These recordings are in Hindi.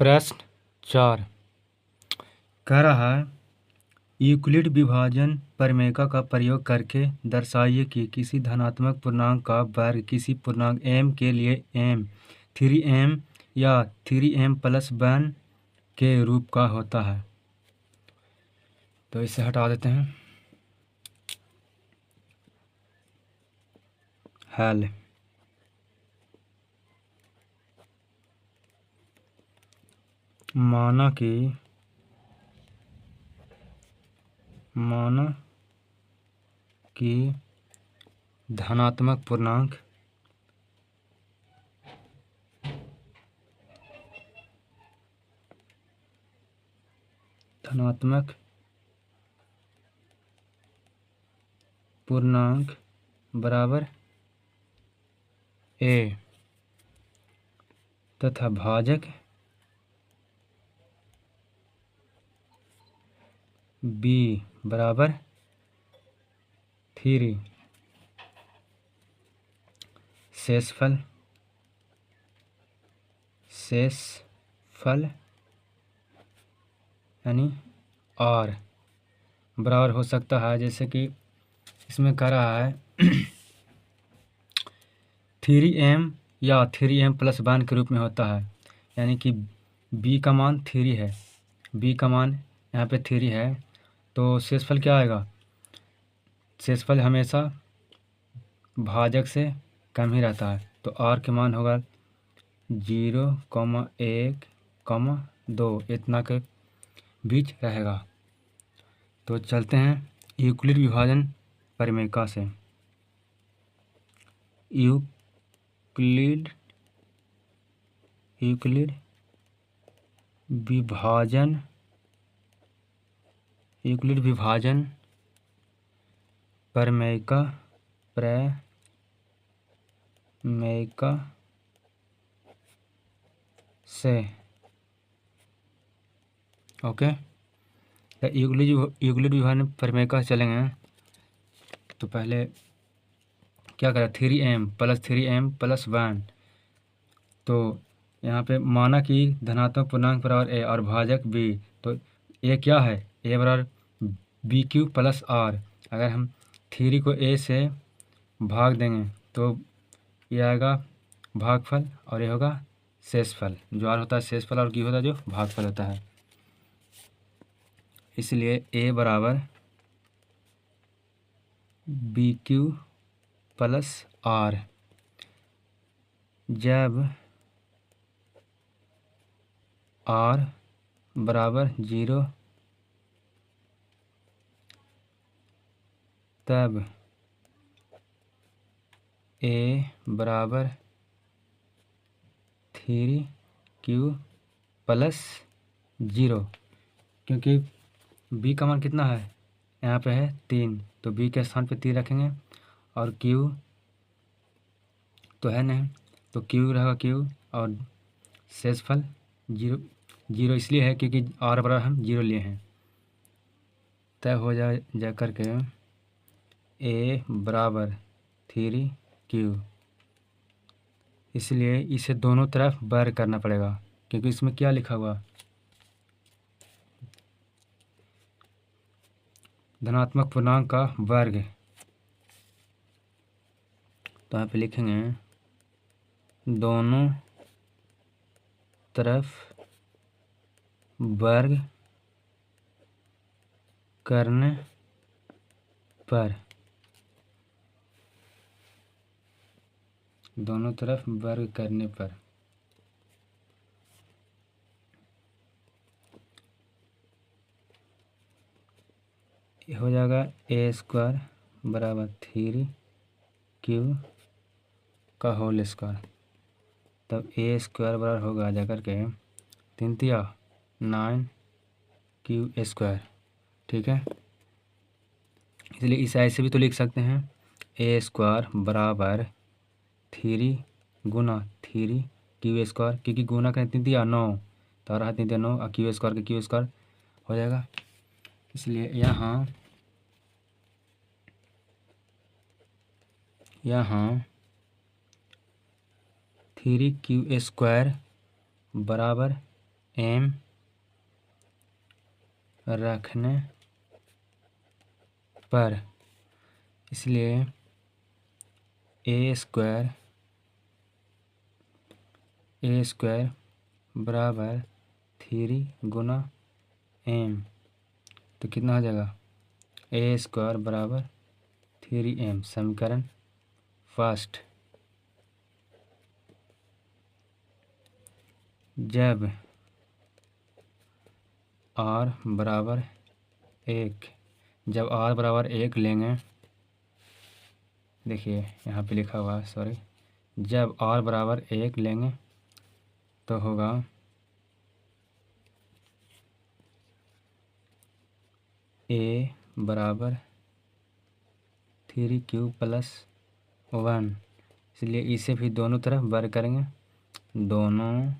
प्रश्न 4 कह रहा है यूक्लिड विभाजन प्रमेय का प्रयोग करके दर्शाइए कि किसी धनात्मक पूर्णांक का वर्ग किसी पूर्णांक m के लिए m 3m या 3m+1 के रूप का होता है। तो इसे हटा देते हैं। हल माना कि धनात्मक पूर्णांक बराबर a तथा भाजक b बराबर 3। शेषफल यानी r बराबर हो सकता है, जैसे कि इसमें कह रहा है 3m या 3m+1 के रूप में होता है, यानी कि b का मान 3 है, b का मान यहाँ पे 3 है, तो शेषफल क्या आएगा? शेषफल हमेशा भाजक से कम ही रहता है, तो r के मान होगा 0, 1, 2 इतना के बीच रहेगा। तो चलते हैं यूक्लिड विभाजन प्रमेय से। यूक्लिड विभाजन प्रमेय से ओके। तो यूक्लिड विभाजन प्रमेय का चलेंगे तो पहले क्या करें, 3m+1। तो यहाँ पे माना कि धनात्मक पूर्णांक बराबर a और भाजक b, तो a क्या है? a बराबर bq+r। अगर हम 3 को a से भाग देंगे तो ये आएगा भागफल और ये होगा शेषफल। जो r होता है शेषफल और q होता है जो भागफल होता है। इसलिए a बराबर bq+r। जब r बराबर 0 तब a बराबर 3q+0, क्योंकि b का मान कितना है? यहाँ पे है 3, तो b के स्थान पे 3 रखेंगे और q तो है नहीं, तो q रहेगा q और शेषफल 0 इसलिए है क्योंकि r बराबर हम 0 लिए हैं। तय हो जा करके a बराबर 3q। इसलिए इसे दोनों तरफ वर्ग करना पड़ेगा, क्योंकि इसमें क्या लिखा हुआ? धनात्मक पूर्णांक का वर्ग। तो यहाँ पे लिखेंगे दोनों तरफ वर्ग करने पर, दोनों तरफ वर्ग करने पर हो जाएगा a² बराबर 3q का होल स्क्वायर। तब a² बराबर होगा जाकर के 3 तिया 9q²। ठीक है, इसलिए इस ऐसे भी तो लिख सकते हैं a² बराबर 3 गुना 3q², क्योंकि गुना करें 3 तिया 9, तो रहा 3 तिया 9 और q² का q² हो जाएगा। इसलिए यहाँ 3q² बराबर एम रखने पर, इसलिए ए स्क्वायर बराबर 3 गुना एम, तो कितना हो जाएगा, ए स्क्वायर बराबर 3m। समीकरण फर्स्ट, जब r बराबर 1, जब r बराबर 1 लेंगे, देखिए यहाँ पे लिखा हुआ है, सॉरी, जब r बराबर 1 लेंगे तो होगा a बराबर 3q प्लस 1, इसलिए इसे भी दोनों तरफ वर्ग करेंगे, दोनों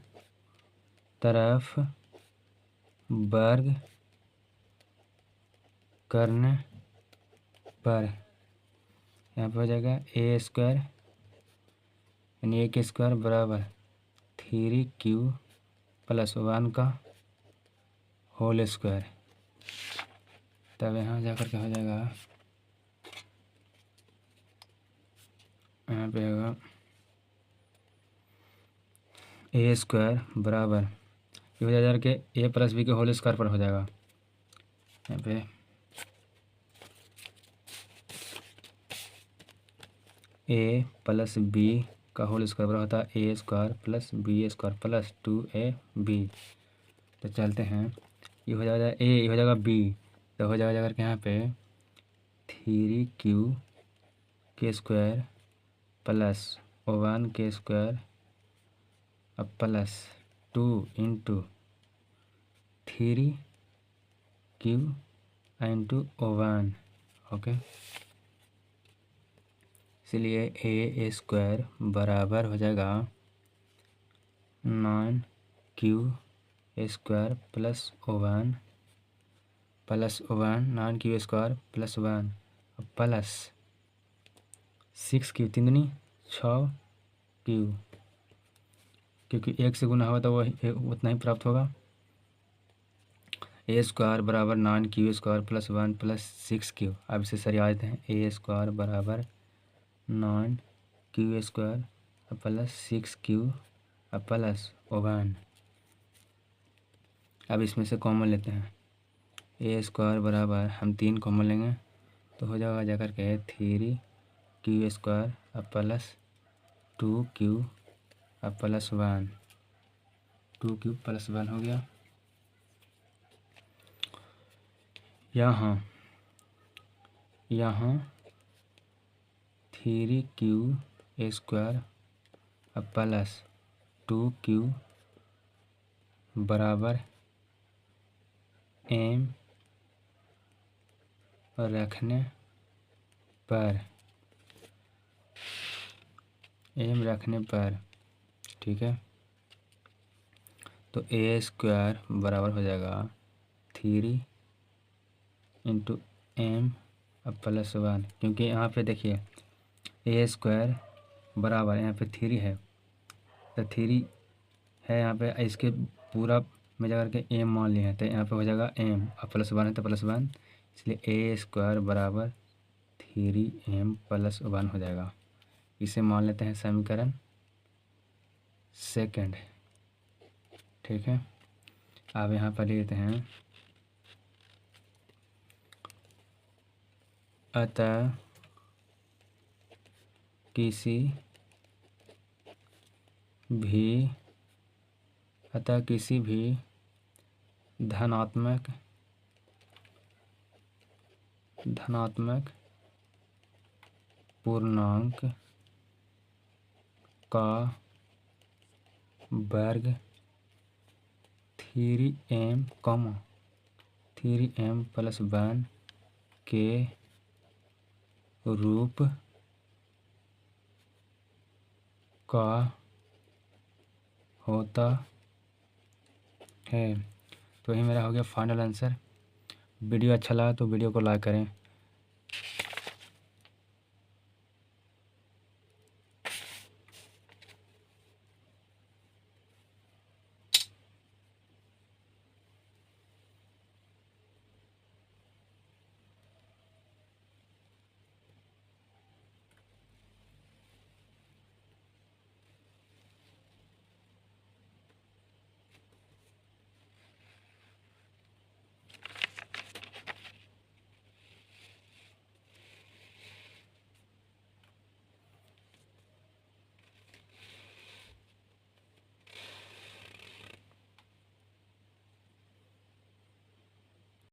तरफ वर्ग करने पर यहाँ पे हो जाएगा ए स्क्वायर यानी 1 स्क्वायर बराबर 3q प्लस 1 का होल स्क्वायर। तब यहाँ जाकर के हो जाएगा, यहाँ पे होगा ए स्क्वायर बराबर, ये हो जाएगा कि ए प्लस बी के होल स्क्वायर पर हो जाएगा, यहाँ पे ए प्लस बी का होल स्क्वायर बराबर होता है A square plus B square plus 2ab। तो चलते हैं, ये हो जाएगा ए, ये हो जाएगा बी, तो हो जाएगा जाकर के यहाँ पे 3q के स्क्वायर प्लस 1 के स्क्वायर अब plus 2 into 3q into 1, okay. इसलिए ए स्क्वायर बराबर हो जाएगा 9q square plus 1 9q square plus 1 plus 6q, 3 दूनी 6q, क्योंकि 1 से गुना होगा तो वही उतना ही प्राप्त होगा। ए स्क्वायर बराबर 9q square plus 1 plus 6q। अब इसे सरिया देते हैं, ए स्क्वायर बराबर 9q square plus 6q plus 1। अब इसमें से कॉमन लेते हैं, ए स्क्वायर बराबर हम 3 कॉमन लेंगे तो हो जाएगा जाकर के 3q square plus 2q plus 1, 2q plus 1 हो गया। यहाँ 3q स्क्वायर प्लस 2q बराबर m रखने पर, ठीक है, तो ए स्क्वायर बराबर हो जाएगा 3 इंटू एम प्लस 1, क्योंकि यहाँ पे देखिए ए स्क्वायर बराबर यहाँ पे 3 है, तो 3 है यहाँ पे, इसके पूरा में जाकर के एम मान लिए हैं, तो यहाँ पे हो जाएगा एम और प्लस 1 है तो प्लस 1, इसलिए ए स्क्वायर बराबर 3m प्लस 1 हो जाएगा। इसे मान लेते हैं समीकरण सेकंड, ठीक है। अब यहाँ पर लेते हैं, अतः किसी भी धनात्मक पूर्णांक का वर्ग 3m प्लस 1 के रूप का होता है। तो यही मेरा हो गया फाइनल आंसर। वीडियो अच्छा लगा तो वीडियो को लाइक करें।